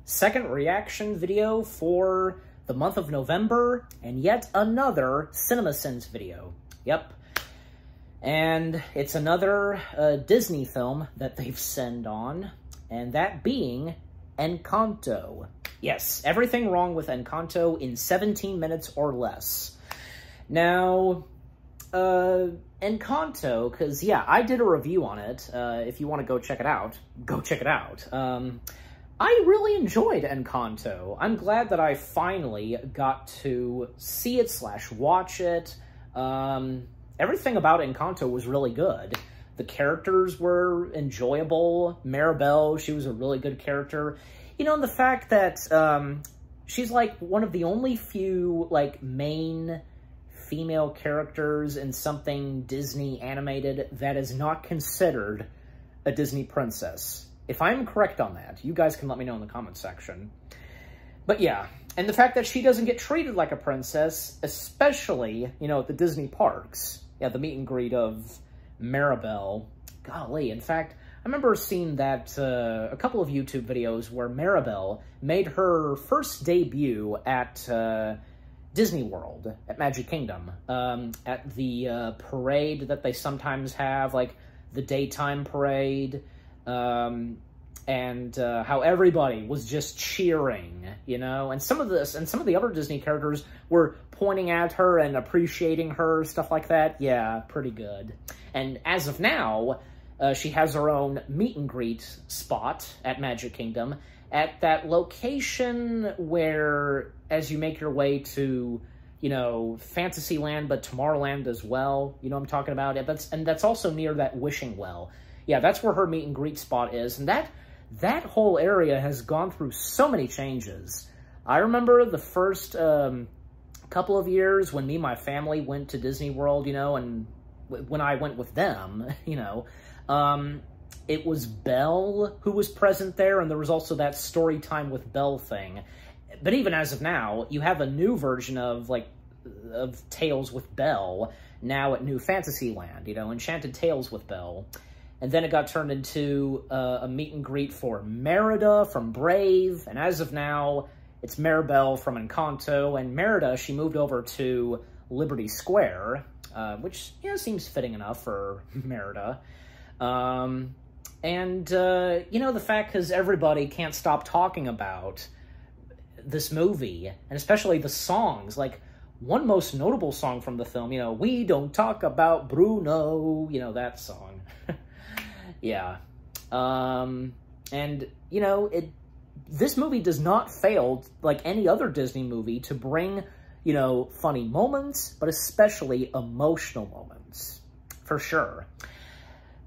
second reaction video for the month of November, and yet another CinemaSins video. Yep. And it's another Disney film that they've sent on, and that being Encanto. Yes, everything wrong with Encanto in 17 minutes or less. Now, Encanto, because, yeah, I did a review on it. If you want to go check it out, go check it out. I really enjoyed Encanto. I'm glad that I finally got to see it / watch it. Everything about Encanto was really good. The characters were enjoyable. Maribel, she was a really good character. You know, and the fact that she's, like, one of the only few, like, main female characters in something Disney animated that is not considered a Disney princess. If I'm correct on that, you guys can let me know in the comments section. But yeah, and the fact that she doesn't get treated like a princess, especially, you know, at the Disney parks. Yeah, the meet and greet of Maribel. Golly, in fact, I remember seeing that a couple of YouTube videos where Maribel made her first debut at Disney World, at Magic Kingdom, at the parade that they sometimes have, like the daytime parade, and how everybody was just cheering, you know, and some of the other Disney characters were pointing at her and appreciating her, stuff like that. Yeah, pretty good. And as of now, she has her own meet and greet spot at Magic Kingdom at that location where, as you make your way to, you know, Fantasyland, but Tomorrowland as well, you know what I'm talking about? And that's also near that wishing well. Yeah, that's where her meet and greet spot is, and that whole area has gone through so many changes. I remember the first couple of years when me and my family went to Disney World, you know, and when I went with them, you know, it was Belle who was present there, and there was also that story time with Belle thing. But even as of now, you have a new version of Tales with Belle now at New Fantasyland, you know, Enchanted Tales with Belle. And then it got turned into a meet and greet for Merida from Brave. And as of now, it's Maribel from Encanto. And Merida, she moved over to Liberty Square, which, you know, seems fitting enough for Merida. You know, the fact because everybody can't stop talking about this movie, and especially the songs. Like, one most notable song from the film, you know, We Don't Talk About Bruno, you know, that song. Yeah. And, you know, this movie does not fail, like any other Disney movie, to bring, you know, funny moments, but especially emotional moments, for sure.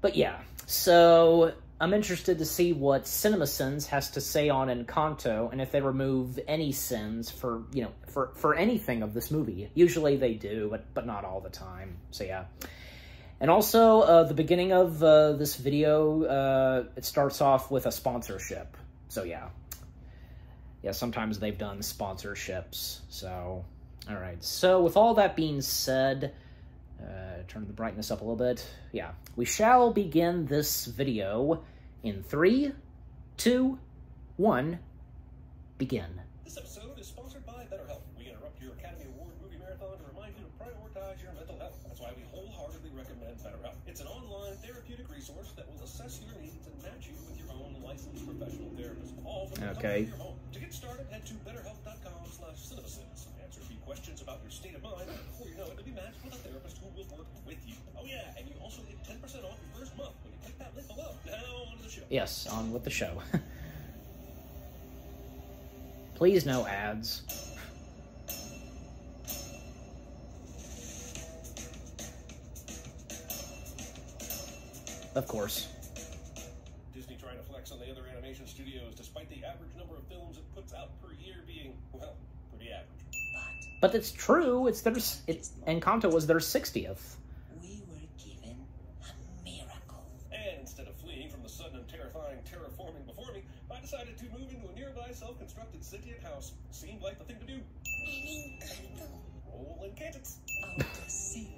But yeah, so I'm interested to see what CinemaSins has to say on Encanto, and if they remove any sins for, you know, for anything of this movie. Usually they do, but not all the time. So yeah. And also, the beginning of this video, it starts off with a sponsorship. So yeah. Yeah, sometimes they've done sponsorships. So, all right. So with all that being said, turn the brightness up a little bit. Yeah, we shall begin this video in 3, 2, 1, begin. This episode is sponsored by BetterHelp. We interrupt your Academy Award movie marathon to remind you to prioritize your mental health. That's why we wholeheartedly recommend BetterHelp. It's an online therapeutic resource that will assess your needs and match you with your own licensed professional therapist, all from the comfort of your home. To get started, head to betterhelp.com/cinemasins. Answer a few questions about your state of mind, and before you know it, you'll be matched with a therapist who will work with you. Oh yeah, and you also get 10% off your first month when you click that link below. Now on to the show. Yes, on with the show. Please no ads. Of course. Disney trying to flex on the other animation studios despite the average number of films it puts out per year being, well, pretty average. But it's true. Encanto was their 60th. We were given a miracle. And instead of fleeing from the sudden and terrifying terraforming before me, I decided to move into a nearby self-constructed sentient house. Seemed like the thing to do. Encanto. Roll Encanto.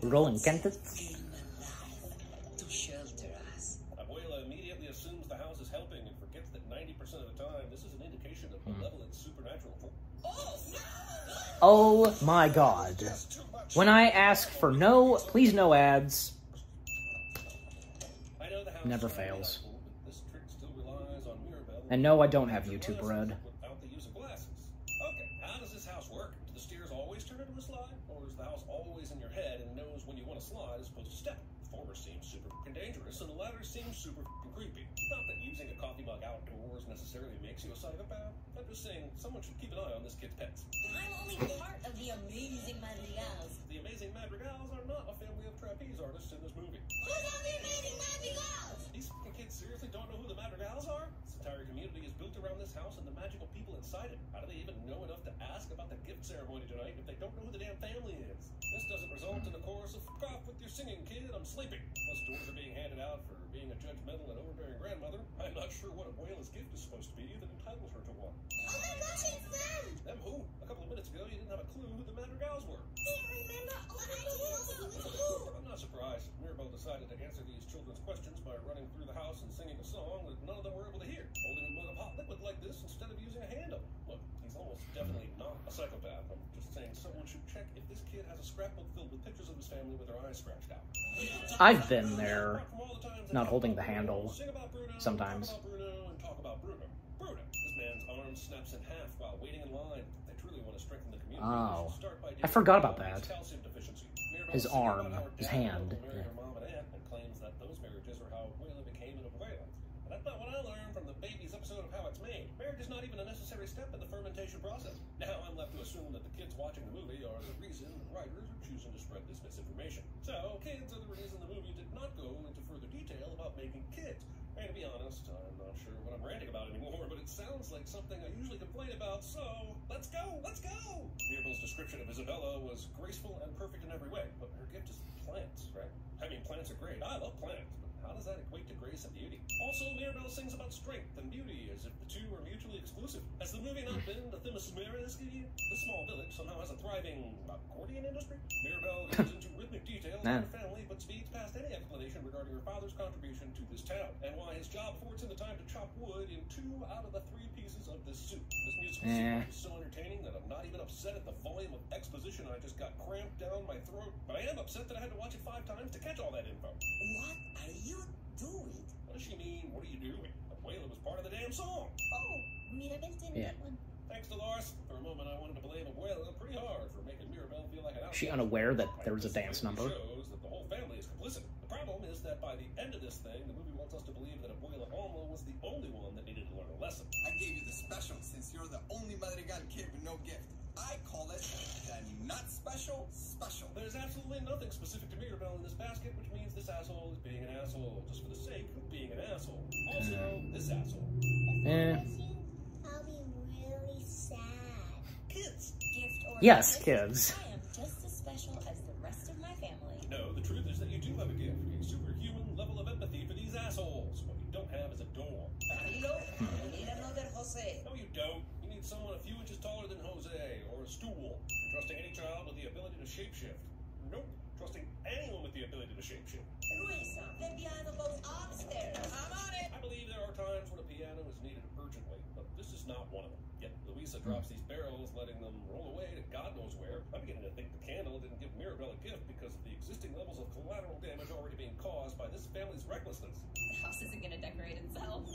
Roll Encanto. Came alive to shelter us. Abuela immediately assumes the house is helping and forgets that 90% of the time this is an indication of malevolent supernatural force. Oh my god. When I ask for no, please no ads, I know the house never is fails. reliable, but this trick still relies on Mirabelle And no, I don't have YouTube Red. without the use of glasses. Okay, how does this house work? Do the stairs always turn into a slide? Or is the house always in your head and knows when you want to slide as opposed to step? The former seems super dangerous, and the latter seems super creepy. Not that using a coffee mug outdoors necessarily makes you a psychopath. I'm just saying someone should keep an eye on this kid's pets. I'm only part of the amazing Madrigals. The Amazing Madrigals are not a family of trapeze artists in this movie. Who's on the amazing Madrigals? These fucking kids seriously don't know who the Madrigals are? This entire community is built around this house and the magical people inside it. How do they even know enough to ask about the gift ceremony tonight if they don't know who the damn family is? This doesn't result in a chorus of "Fuck off with your singing, kid, I'm sleeping." Plus, doors are being handed out for being a judgmental and overbearing grandmother. I'm not sure what Abuela's gift is supposed to be that entitles her to one. Oh my gosh, it's them! Them who? A couple of minutes ago, you didn't have a clue who the Madrigals were. Remember what I told you? I'm not surprised. Mirabelle decided to answer these children's questions by running through the house and singing a song that none of them were able to hear. Holding a mug of hot liquid like this instead of using a handle. Look, he's almost definitely not a psychopath. I'm just saying someone should check if this kid has a scrapbook filled with pictures of his family with their eyes scratched out. I've been there, not holding the handle, sometimes. Talk about Bruno and talk about Bruno. Bruno. This man's arm snaps in half while waiting in line. If they truly want to strengthen the community, Oh, they should start by I forgot about that. calcium deficiency. His arm, his hand. Married her mom and aunt and claims that those marriages are how Abuela became an Abuela. But that's not what I learned from the Baby's episode of How It's Made. Marriage is not even a necessary step in the fermentation process. Now I'm left to assume that the kids watching the movie are the reason the writers are choosing to spread this misinformation. So, kids are the reason the movie did not go into further detail about making kids. And to be honest, I'm not sure what I'm ranting about anymore, but it sounds like something I usually complain about, so let's go, let's go! Mirabelle's description of Isabella was graceful and perfect in every way, but her gift is plants, right? I mean, plants are great. I love plants, but how does that equate to grace and beauty? Also, Mirabelle sings about strength and beauty as if the two are mutually exclusive. Has the movie not been the Themismerisky? The small village somehow has a thriving accordion industry? Mirabelle goes into rhythmic details of her family, but speeds past any explanation regarding her father's contribution to this town, and why his job affords him the time to chop wood in 2 out of the 3 pieces of this soup. This musical sequence is so entertaining that I'm not even upset at the volume of exposition I just got cramped down my throat, but I am upset that I had to watch it 5 times to catch all that info. What are you doing? What does she mean, what are you doing? Abuela was part of the damn song. Oh, Mirabelle didn't get one. Thanks, Dolores. For a moment, I wanted to blame Abuela pretty hard for making Mirabelle feel like an outcast. She unaware that there was a dance number. Shows that the whole family is complicit. The problem is that by the end of this thing, the movie wants us to believe that Abuela Alma was the only one that needed to learn a lesson. I gave you the special since you're the only Madrigal kid with no gift. I call it the not special special. There's absolutely nothing specific to Mirabelle in this basket, which means this asshole is being an asshole just for the sake of being an asshole. Also, this asshole. I'll be really sad. Kids. Gift or Yes, gift, kids. I am just as special as the rest of my family. No, the truth is that you do have a gift, a superhuman level of empathy for these assholes. What you don't have is a door. Hello, I need another Jose. No, you don't. You need someone a few inches taller than Jose, or a stool. You're trusting any child with the ability to shapeshift. Nope. Trusting anyone with the ability to shapeshift. Luisa, the piano goes upstairs. I'm on it. I believe there are times when a piano is needed urgently, but this is not one of them. Yet Luisa drops these barrels, letting them roll away to God knows where. I'm beginning to think the candle didn't give Mirabelle a gift because of the existing levels of collateral damage already being caused by this family's recklessness. The house isn't gonna decorate itself.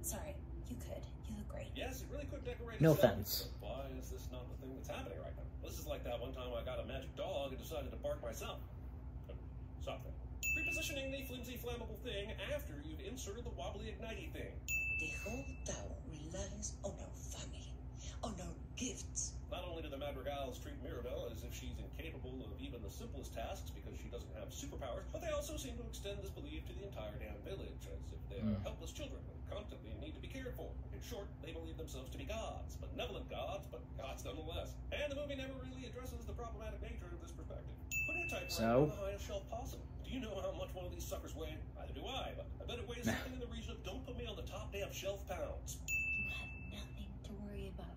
Sorry, you could. You look great. Yes, it really could decorate No itself, offense. but why is this not the thing that's happening right now? This is like that one time I got a magic dog and decided to bark myself. Something. Repositioning the flimsy flammable thing after you've inserted the wobbly ignitey thing. The whole town relies on our family, on our gifts. Not only do the Madrigals treat Mirabelle as if she's incapable of even the simplest tasks because she doesn't have superpowers, but they also seem to extend this belief to the entire damn village, as if they are helpless children who constantly need to be cared for. In short, they believe themselves to be gods, benevolent gods, but gods nonetheless. And the movie never really addresses the problematic nature of this perspective. Put your typewriter on the highest shelf possible. Do you know how much one of these suckers weigh? Neither do I, but I bet it weighs something in the region of don't put me on the top damn shelf pounds. You have nothing to worry about.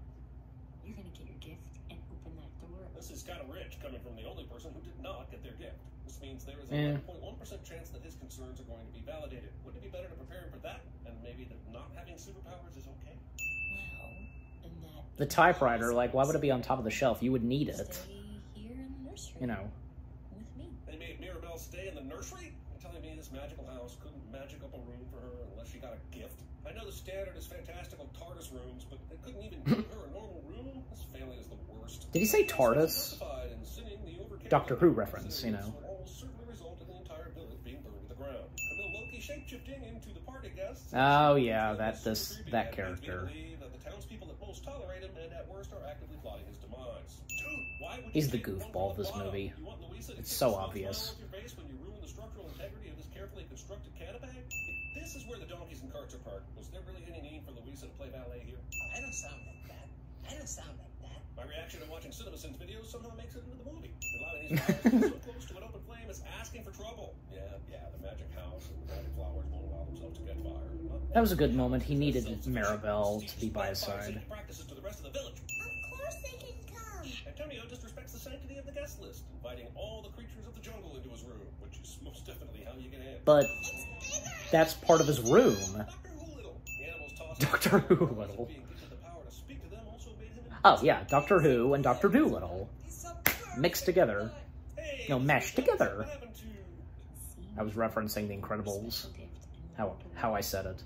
You're gonna get your gift and open that door. This is kind of rich coming from the only person who did not get their gift. This means there is a 1.1% chance that his concerns are going to be validated. Wouldn't it be better to prepare him for that? And maybe that not having superpowers is okay? Well, The typewriter, like, why would it be on top of the shelf? You would need it. Stay here in the nursery. You know. With me. They made Mirabelle stay in the nursery? You're telling me this magical house couldn't magic up a room for her unless she got a gift? I know the standard is fantastical TARDIS rooms, but they couldn't even give her a normal room? This family is the worst. Did he say TARDIS? Doctor Who reference, you know. Oh yeah, that character. He's the goofball of this movie. It's so obvious. This is where the donkeys and carts are parked. Was there really any need for Louisa to play valet here? I don't sound like that. I don't sound like that. My reaction to watching CinemaSins videos somehow makes it into the movie. Allowing these flowers so close to an open flame is asking for trouble. Yeah, the magic house and the magic flowers won't allow themselves to get fire. That was a good moment. He needed Mirabelle to be by his side. Practices to the rest of the village. Of course they can come. Antonio disrespects the sanctity of the guest list, inviting all the creatures of the jungle into his room, which is most definitely how you get in. But that's part of his room. Doctor Who-Little. Oh yeah, Doctor Who and Dr. Doolittle. Mixed together. No, meshed together. I was referencing The Incredibles. How I said it.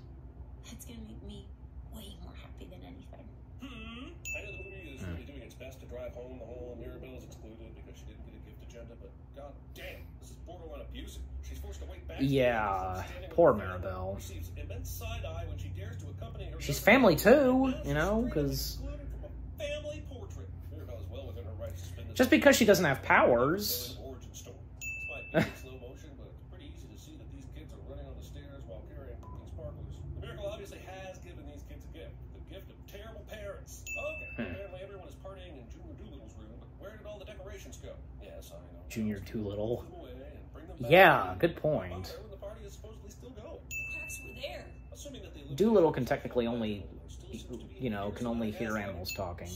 That's gonna make me way more happy than anything. I know the movie is really doing its best to drive home the whole Mirabelle is excluded because she didn't get a gift agenda, but god damn, this is borderline abusive. She's forced to wait back. Yeah, poor Mirabelle. Receives immense side eye when she dares to accompany her. She's family too, you know, because family portrait. Mirabelle is well within her rights to spend just because she doesn't have powers. Origin story. This might be in slow motion, but it's pretty easy to see that these kids are running on the stairs while carrying cooking sparklers. The miracle obviously has given these kids a gift. The gift of terrible parents. Okay, apparently everyone is partying in Junior Doolittle's room, but where did all the decorations go? Yes, I know. Junior Doolittle. Bring them back. Yeah, good point. The party is supposedly still going. The cracks were there. Assuming that they Doolittle can technically only, you know, can only hear animals talking.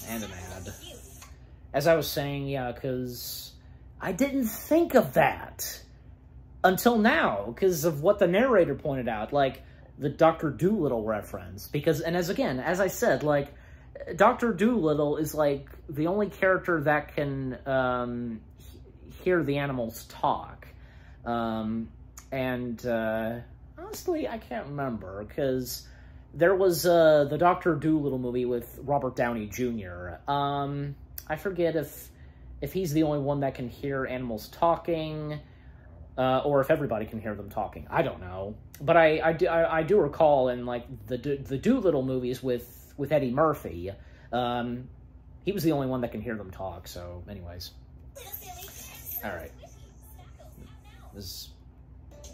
And an ad. As I was saying, yeah, because I didn't think of that until now, because of what the narrator pointed out, like the Dr. Doolittle reference. Because, and as I said, like, Dr. Doolittle is like the only character that can hear the animals talk. Honestly, I can't remember, because there was the Dr. Doolittle movie with Robert Downey Jr. I forget if he's the only one that can hear animals talking, or if everybody can hear them talking. I don't know. But I do recall in, like, the Doolittle movies with Eddie Murphy, he was the only one that can hear them talk, so anyways. Alright.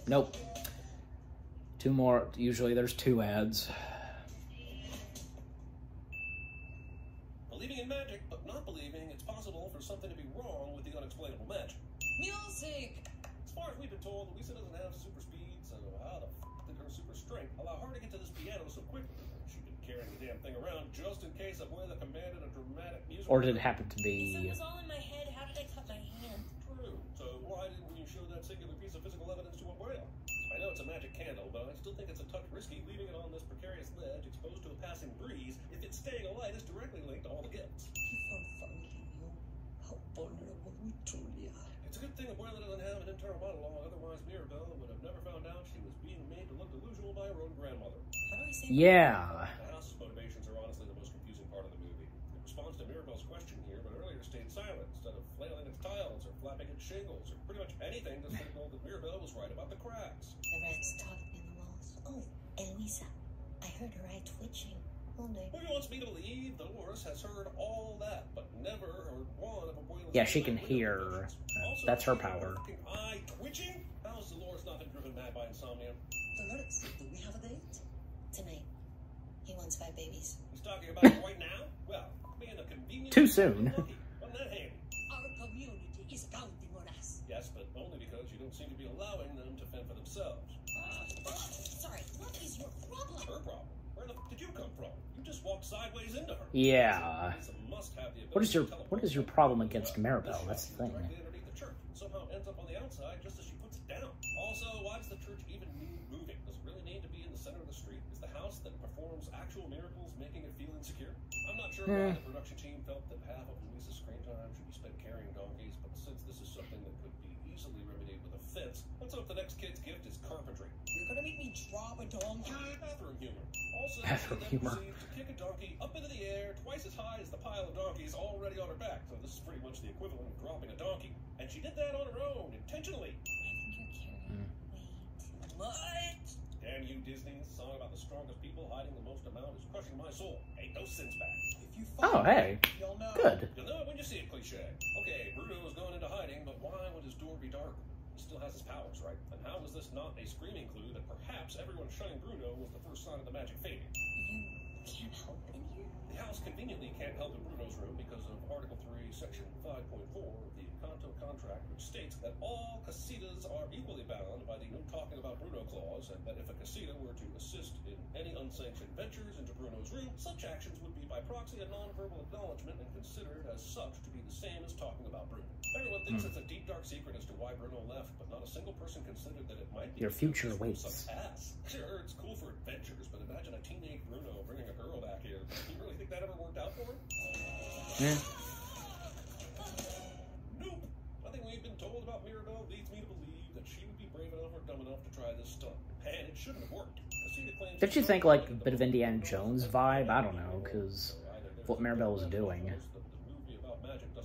Nope. Two more. Usually there's two ads. Believing in magic, but not believing it's possible for something to be wrong with the unexplainable magic. Music! As far as we've been told, Louisa doesn't have super speed, so how the f did her super strength allow her to get to this piano so quickly? She'd been carrying the damn thing around just in case of whether commanded a dramatic music. Or did it happen to It be... was all in my head. How did I cut my hand? True. So why didn't you show that singular piece of physical evidence to Abuela? I know it's a magic candle, but I still think it's a touch risky leaving it on this precarious ledge exposed to a passing breeze if it's staying alight is directly linked to all the gifts. How vulnerable we truly are. It's a good thing Abuela doesn't have an internal monologue, otherwise Mirabelle would have never found out she was being made to look delusional by her own grandmother. How do I say Yeah. The house's motivations are honestly the most confusing part of the movie. It responds to Mirabelle's question here, but earlier stayed silent instead of flailing its tiles or flapping its shingles or pretty much anything to signal that Mirabelle was right about the cracks. The rats talking in the walls. Oh, Eloisa. I heard her eye twitching. Who wants me to believe Dolores has heard all that, but never heard one of Abuela's... Yeah, she can hear. That's her power. Eye twitching? How has Dolores not been driven mad by insomnia? Dolores, do we have a date? Tonight. He wants 5 babies. He's talking about it right now? Well, being a convenient... Too soon. Wasn't that handy? Our community is counting on us. Yes, but only because you don't seem to be allowing them to fend for themselves. Sorry, what is your problem? Her problem? Where the f did you come from? You just walked sideways into her. Yeah. It's a must-have the What ability is your problem against Mirabelle? That's the thing. directly underneath the church and somehow ends up on the outside just as she puts it down. Also, why does the church even need moving? Does it really need to be in the center of the street? Is the house that performs actual miracles, making it feel insecure. I'm not sure why the production team felt that half of Louisa's screen time should be spent carrying donkeys, but since this is something that could be easily remedied with a fence, let's hope the next kid's gift is carpentry. You're gonna make me drop a donkey? Bathroom humor. Also, Bathroom she then humor. proceeds to kick a donkey up into the air, twice as high as the pile of donkeys already on her back. So this is pretty much the equivalent of dropping a donkey. And she did that on her own, intentionally. I think you're carrying way too much. What? Damn you, Disney. The song about the strongest people hiding the most amount is crushing my soul. Ain't no sins back. If you Oh, find hey. it, you'll know. Good. You'll know it when you see it, cliche. Okay, Bruno is going into hiding, but why would his door be dark? He still has his powers, right? And how is this not a screaming clue that perhaps everyone shunning Bruno was the first sign of the magic fading? You can't help in here. The house conveniently can't help in Bruno's room because of Article 3, Section 5.4 of the Encanto contract, which states that all casitas are equally bound by the no talking about Bruno clause, and that if a casita were to assist in any unsanctioned ventures into Bruno's room, such actions would be by proxy a non-verbal acknowledgement and considered as such to be the same as talking about Bruno. Everyone thinks it's a deep dark secret as to why Bruno left, but not a single person considered that it might be Your future some waits. ass. Sure, it's cool for adventures, but imagine a teenage Bruno bringing a girl back here. Do you really think that ever worked out for him? Yeah. Nope. Nothing we've been told about Mirabelle leads me to believe that she would be brave enough or dumb enough to try this stunt. And it shouldn't have worked. Did you think, like, a bit of Indiana Jones vibe? I don't know, because what Mirabelle was doing,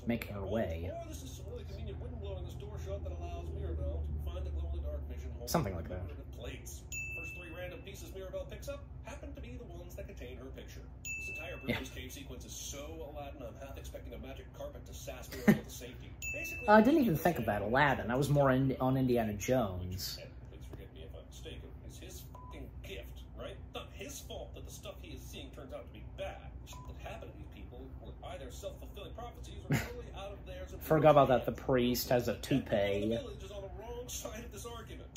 making her way. Or this is some really convenient wind blowing this door shut that allows Mirabelle to find the glow-in-the-dark vision hole. Something like that. Plates. First three random pieces Mirabelle picks up happen to be the ones that contain her picture. This entire Bruno's cave sequence is so Aladdin, I'm half expecting a magic carpet to sass Mirabelle to safety. Basically, I didn't even think about Aladdin. I was more on Indiana Jones. Please forgive me if I'm mistaken. Is his fucking gift, right? Not his fault that the stuff he is seeing turns out to be bad. The shit that happened to these people were either self-fulfilling prophecies or totally out of theirs. Forgot about that. The priest has a toupee. The village is on the wrong side of this argument.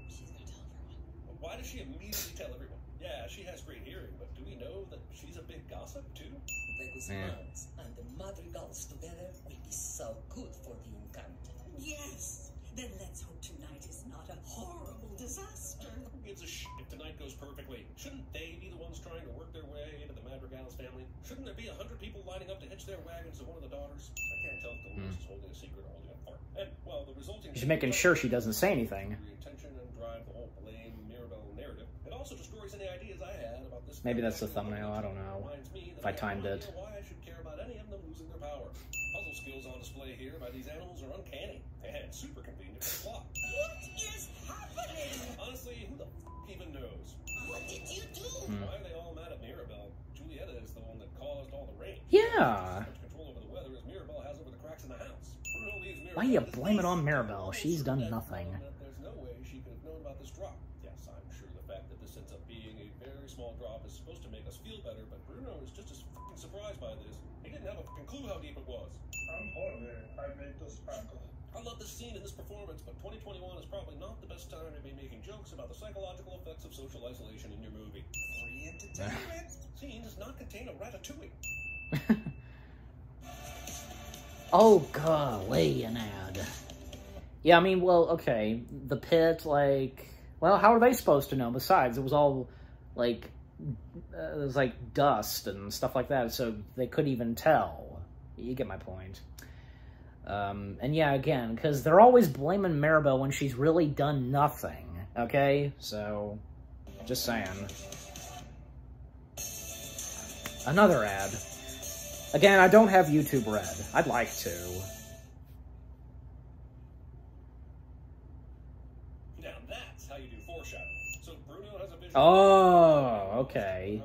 She's gonna tell everyone. Why does she immediately tell everyone? Yeah, she has great hearing, but do we know that she's a big gossip too? The Guzmans and the Madrigals together will be so good for the Encanto. Yes. Then let's hope tonight is not a horrible disaster. Who gives a shit if tonight goes perfectly? Shouldn't they be the ones trying to work their way into the Madrigals family? Shouldn't there be 100 people lining up to hitch their wagons to one of the daughters? I can't tell if Dolores is holding a secret or holding a part. And, well, the resulting... She's making sure she doesn't say anything. ...attention and drive the whole blame Mirabelle narrative. It also destroys any ideas I had about this... Maybe that's the thumbnail, I don't know. If I timed it. Why I should care about any of them losing their power. Puzzle skills on display here by these animals are uncanny and super convenient for the plot. What is happening? Honestly, who the f even knows? What did you do? Why are they all mad at Mirabelle? Julieta is the one that caused all the rain. Yeah. As much control over the weather as Mirabelle has over the cracks in the house. Bruno leaves Mirabelle Why you with blame it on this Mirabelle? She's done that nothing. There's no way she could have known about this drop. Yes, I'm sure the fact that this ends up being a very small drop is supposed to make us feel better, but Bruno is just as fucking surprised by this. He didn't have a fucking clue how deep it was. I'm Jorge. I made the sparkle. I love this scene and this performance, but 2021 is probably not the best time to be making jokes about the psychological effects of social isolation in your movie. Free entertainment. Scene does not contain a ratatouille. Oh, golly, an ad. Yeah, I mean, well, okay, the pit, like, well, how are they supposed to know? Besides, it was all, like, it was like dust and stuff like that, so they couldn't even tell. You get my point. And yeah, again, because they're always blaming Mirabelle when she's really done nothing, okay? So, just saying. Another ad. Again, I don't have YouTube Red. I'd like to. Now that's how you do foreshadowing. So Bruno has a vision. Oh, okay.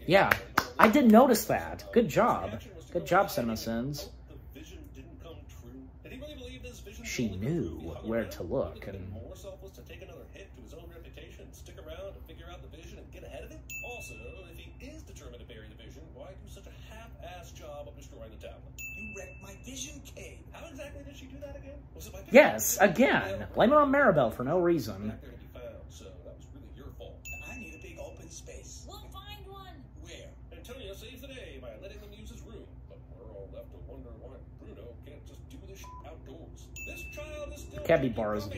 Yeah, I did notice that. Good job. Good job, CinemaSins. The vision didn't come true. Did he really believe this vision? She knew where to look, and more selfless to take another hit to his own reputation, stick around and figure out the vision and get ahead of it. Also, if he is determined to bury the vision, why do such a half-ass job of destroying the tablet? You wrecked my vision cave. How exactly did she do that again? Was it by yes, again, blame it on Mirabelle for no reason. Back there to be found, so that was really your fault. I need a big open space. We'll find one. Where? Antonio saves the day by letting them use his room, but we're all left to wonder why Bruno can't just do this shit outdoors. This child is still Capybara's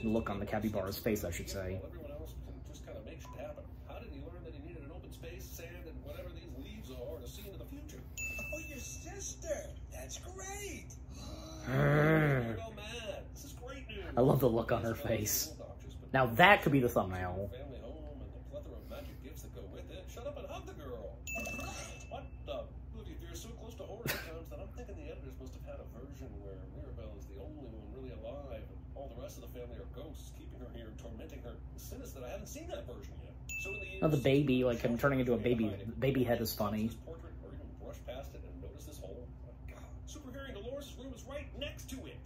look on the capybara's face, I should say. Everyone else can just kind of make shit happen. How did he learn that or to see into the future. Oh, your sister. That's great. Mirabelle mad. This is great news. I love the look on her face. Now that could be the thumbnail. Family home and the plethora of magic gifts that go with it. Shut up and hug the girl. What the? Look, you're so close to horror sometimes that I'm thinking the editors must have had a version where Mirabelle is the only one really alive and all the rest of the family are ghosts, keeping her here and tormenting her. The sin is that I haven't seen that version yet. So in the years, Oh, the baby, like him turning into a baby. Baby head is funny. This portrait, or even brush past it and notice this hole. Oh, God. Superhearing Dolores' room is right next to it.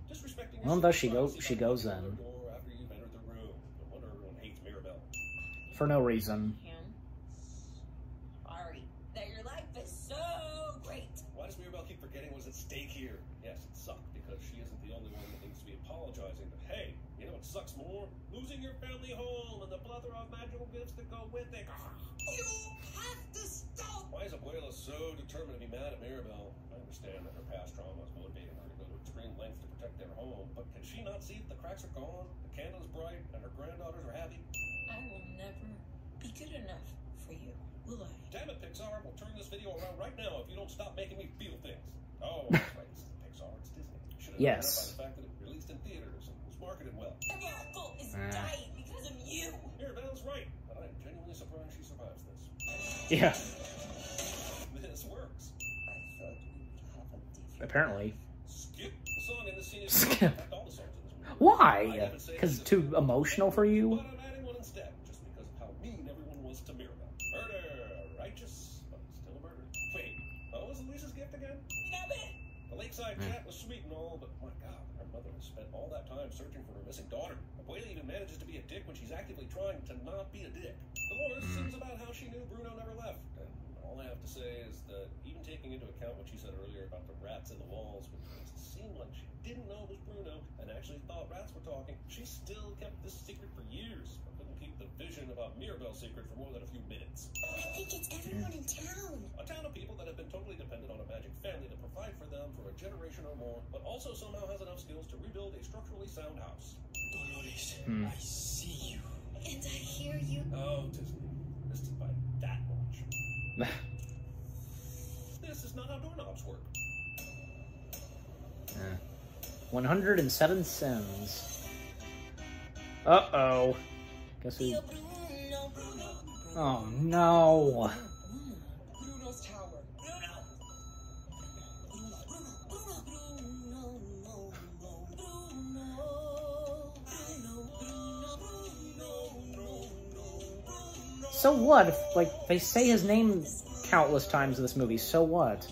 Disrespecting Well, thus she goes in. after you've entered the room. No wonder everyone hates Mirabelle. For no reason. Sorry that your life is so great. Why does Mirabelle keep forgetting what's at stake here? Yes, it sucked because she isn't the only one that needs to be apologizing, but hey, you know what sucks more? Losing your family home and the plethora of magical gifts that go with it. You have to stop. Why is Abuela so determined to be mad at Mirabelle? I understand that her past trauma is motivating her to go to extreme lengths to protect their home, but can she not see that the cracks are gone, the candle is bright, and her granddaughters are happy? I will never be good enough for you, will I? Damn it, Pixar, we'll turn this video around right now if you don't stop making me feel things. Oh, that's right, this is Pixar, it's Disney. Should have Yes. known that by the fact that it released in theaters and was marketed well. Every uncle is dying because of you. Mirabelle's right, but I'm genuinely surprised she survives this. Yeah, This works. I thought we would have a different. apparently. Skip the song in this scene is Skip. in fact, all the songs in this movie. Why? Because it's too emotional for you? But I'm adding one instead, just because of how mean everyone was to Mirabelle. Murder! Righteous, but still a murder. Wait, what was Elisa's gift again? The lakeside chat was sweet and all, but my God, her mother has spent all that time searching for her missing daughter. Abuela even manages to be a dick when she's actively trying to not be a dick. Dolores sings about how she knew Bruno never left, and all I have to say is that even taking into account what she said earlier about the rats in the walls, which makes it seem like she didn't know it was Bruno and actually thought rats were talking, she still kept this secret for years, but couldn't keep the vision about Mirabelle's secret for more than a few minutes. I think it's everyone in town. A town of people that have been totally dependent on a magic family to provide for them for a generation or more, but also somehow has enough skills to rebuild a structurally sound house. Dolores, I see you. And I hear you. Oh, Disney. Missed it by that much. This is not how doorknobs work. 107 sins. Uh-oh. Guess who? Oh, no. Bruno's tower. So what? If, like, they say his name countless times in this movie, so what?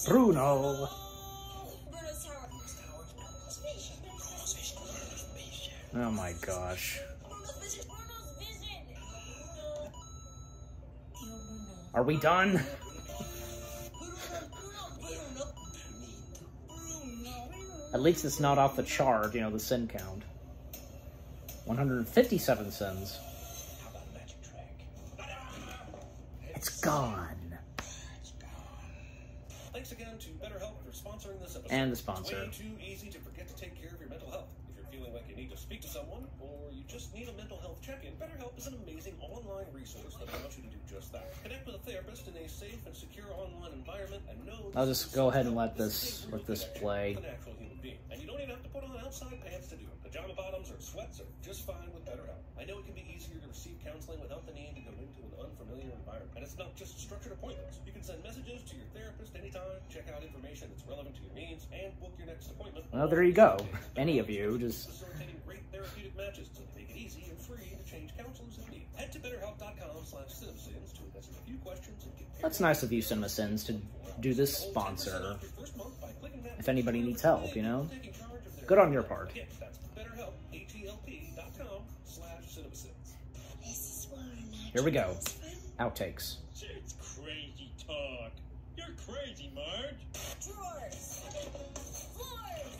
Bruno. Oh my gosh. Are we done? At least it's not off the chart, you know, the sin count. 157 sins. How about a magic trick? It's gone. Thanks again to BetterHelp for sponsoring this episode. And the sponsor. It's way too easy to forget to take care of your mental health. If you're feeling like you need to speak to someone, or you just need a mental health check-in, BetterHelp is an amazing online resource that allows you to do just that. Connect with a therapist in a safe and secure online environment, and know I'll just go ahead and let this play. with an actual human being. And you don't even have to put on outside pants to do it. Pajama bottoms or sweats are just fine with BetterHelp. I know it can be easier to receive counseling without the need to go into an unfamiliar environment. And it's not just structured appointments. You can send messages to your therapist anytime, check out information that's relevant to your needs, and book your next appointment. Well, there you go. Any of you, just... Facilitating great therapeutic matches to make it easy and free to change counselors if needed. Head to betterhelp.com/citizens to answer a few questions and get That's nice of you, CinemaSins, to do this sponsor. If anybody needs help, you know? Good on your part. Again, that's BetterHelp, HELP.com/CinemaSins. This is where Here we go. Outtakes. It's crazy talk. You're crazy, Marge. Drawers. Floors.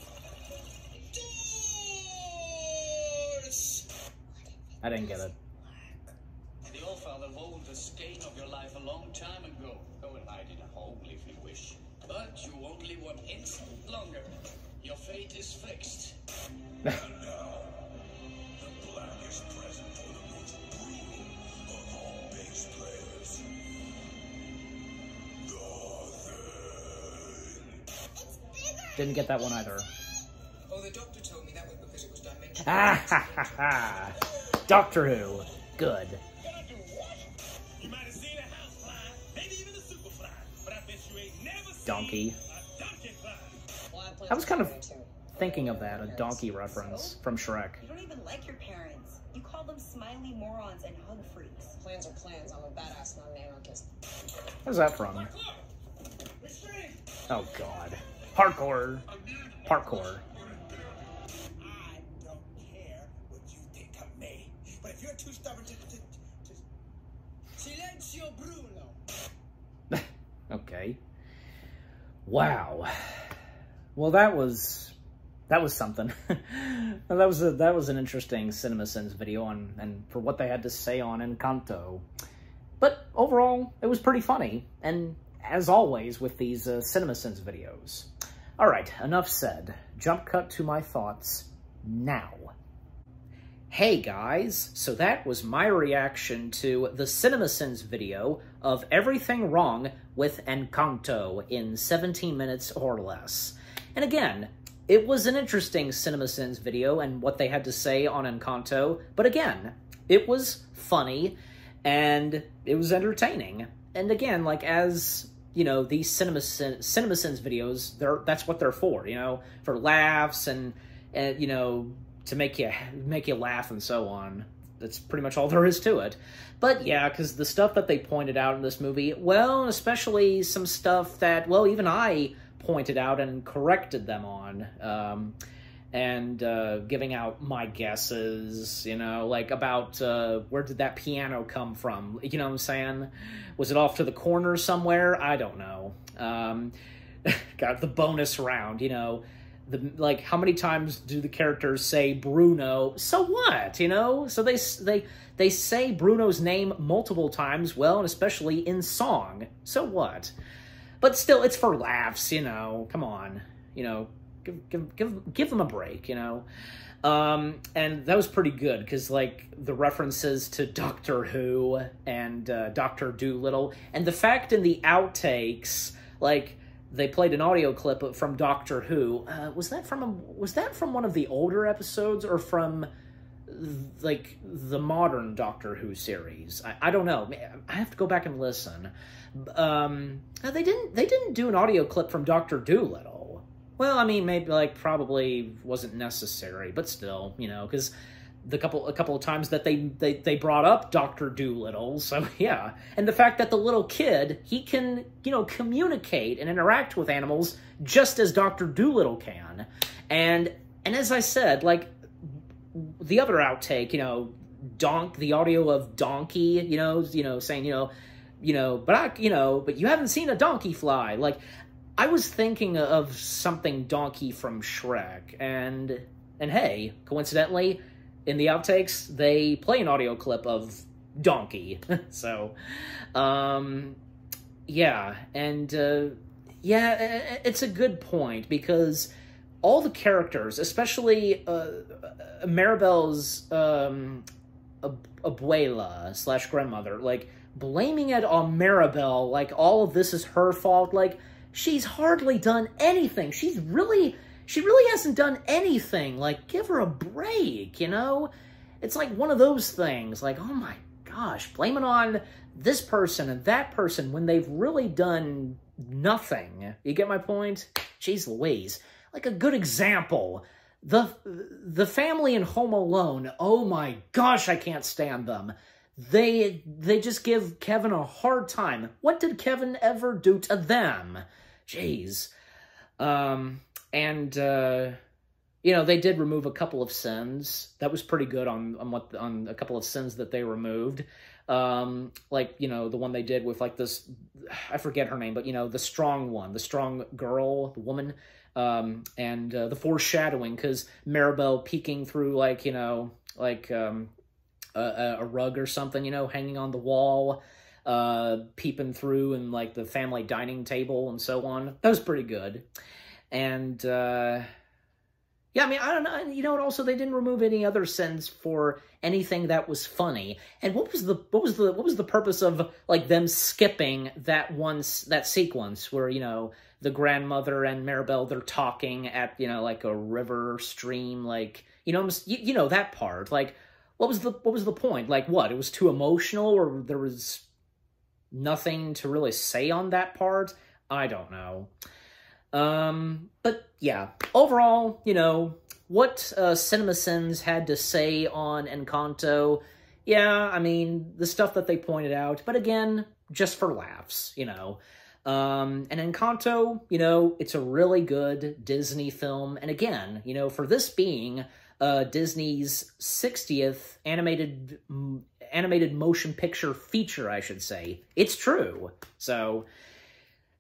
Doors! I didn't get it. The All-Father owns the stain of your life a long time ago. Go and hide in a hole if you wish. But you won't live 1 instant longer. Your fate is fixed. And now, the blackest present for the most brutal of all bass players. Didn't get that one either. Oh, the doctor told me that was because it was dimensional. Ah ha ha ha! Doctor Who. Good. You might have seen a house fly, maybe even a super fly, but I bet you ain't never seen Donkey. a donkey fly. I was kind of thinking of that, a donkey reference from Shrek. You don't even like your parents. You call them smiley morons and hug freaks. Plans are plans. I'm a badass, not an anarchist. Where's that from? Oh god. Hardcore. Parkour. I don't care what you think of me, but if you're too stubborn to Silencio Bruno. Okay. Wow. Well, that was something. that was an interesting CinemaSins video and for what they had to say on Encanto. But overall, it was pretty funny, and as always with these CinemaSins videos. All right, enough said. Jump cut to my thoughts now. Hey guys, so that was my reaction to the CinemaSins video of everything wrong with Encanto in 17 minutes or less. And again, it was an interesting CinemaSins video and what they had to say on Encanto, but again, it was funny and it was entertaining. And again, like as, you know, these CinemaSins videos, that's what they're for, you know, for laughs and you know, to make you laugh and so on. That's pretty much all there is to it. But yeah, because the stuff that they pointed out in this movie, well, especially some stuff that, well, even I pointed out and corrected them on, and giving out my guesses, you know, like about where did that piano come from? You know what I'm saying? Was it off to the corner somewhere? I don't know. Got the bonus round, you know. Like, how many times do the characters say Bruno? So what, you know? So they say Bruno's name multiple times, well, and especially in song. So what? But still, it's for laughs, you know. Come on, you know, give them a break, you know. And that was pretty good because, like, the references to Doctor Who and Dr. Dolittle, and the fact in the outtakes, like, they played an audio clip from Doctor Who. Was that from one of the older episodes or from like the modern Doctor Who series? I don't know. I have to go back and listen. They didn't do an audio clip from Dr. Dolittle. Well, I mean, maybe like probably wasn't necessary, but still, you know, because a couple of times that they brought up Dr. Dolittle, so yeah. And the fact that the little kid, he can, you know, communicate and interact with animals just as Dr. Dolittle can. And as I said, like, the other outtake, you know, the audio of Donkey, you know, saying, but you haven't seen a donkey fly. Like, I was thinking of something Donkey from Shrek, and hey, coincidentally, in the outtakes, they play an audio clip of Donkey. So, yeah, and, yeah, it's a good point, because all the characters, especially Maribel's abuela / grandmother, like, blaming it on Maribel, like, all of this is her fault, like, she's hardly done anything. She really hasn't done anything. Like, give her a break, you know? It's like one of those things, like, oh my gosh, blame it on this person and that person when they've really done nothing. You get my point? Jeez Louise. Like a good example, the family in Home Alone, oh my gosh, I can't stand them. They just give Kevin a hard time. What did Kevin ever do to them? Jeez. You know, they did remove a couple of sins. That was pretty good on a couple of sins that they removed. Like, you know, the one they did with, like, this, I forget her name, but, you know, the strong one, the strong girl, the woman, and the foreshadowing, because Maribel peeking through, like, you know, like, a rug or something, you know, hanging on the wall, peeping through and, like, the family dining table and so on. That was pretty good. And, Yeah, I mean, I don't know. You know what? Also, they didn't remove any other sins for anything that was funny. And what was the purpose of like them skipping that sequence where, you know, the grandmother and Maribel, they're talking at, you know, like a river stream, like, you know, you know that part. Like, what was the point? Like, what? It was too emotional, or there was nothing to really say on that part? I don't know. But yeah, overall, you know, what CinemaSins had to say on Encanto, yeah, I mean, the stuff that they pointed out, but again, just for laughs, you know. And Encanto, you know, it's a really good Disney film, and again, you know, for this being Disney's 60th animated motion picture feature, I should say, it's true, so...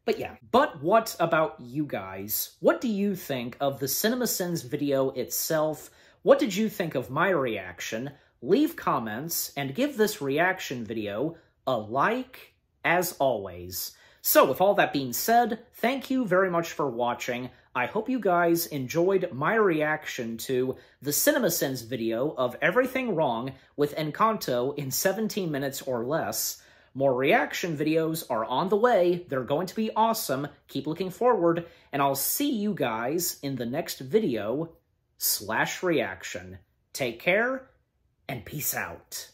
But yeah, but what about you guys? What do you think of the CinemaSins video itself? What did you think of my reaction? Leave comments and give this reaction video a like, as always. So with all that being said, thank you very much for watching. I hope you guys enjoyed my reaction to the CinemaSins video of everything wrong with Encanto in 17 minutes or less. More reaction videos are on the way. They're going to be awesome. Keep looking forward, and I'll see you guys in the next video /reaction. Take care, and peace out.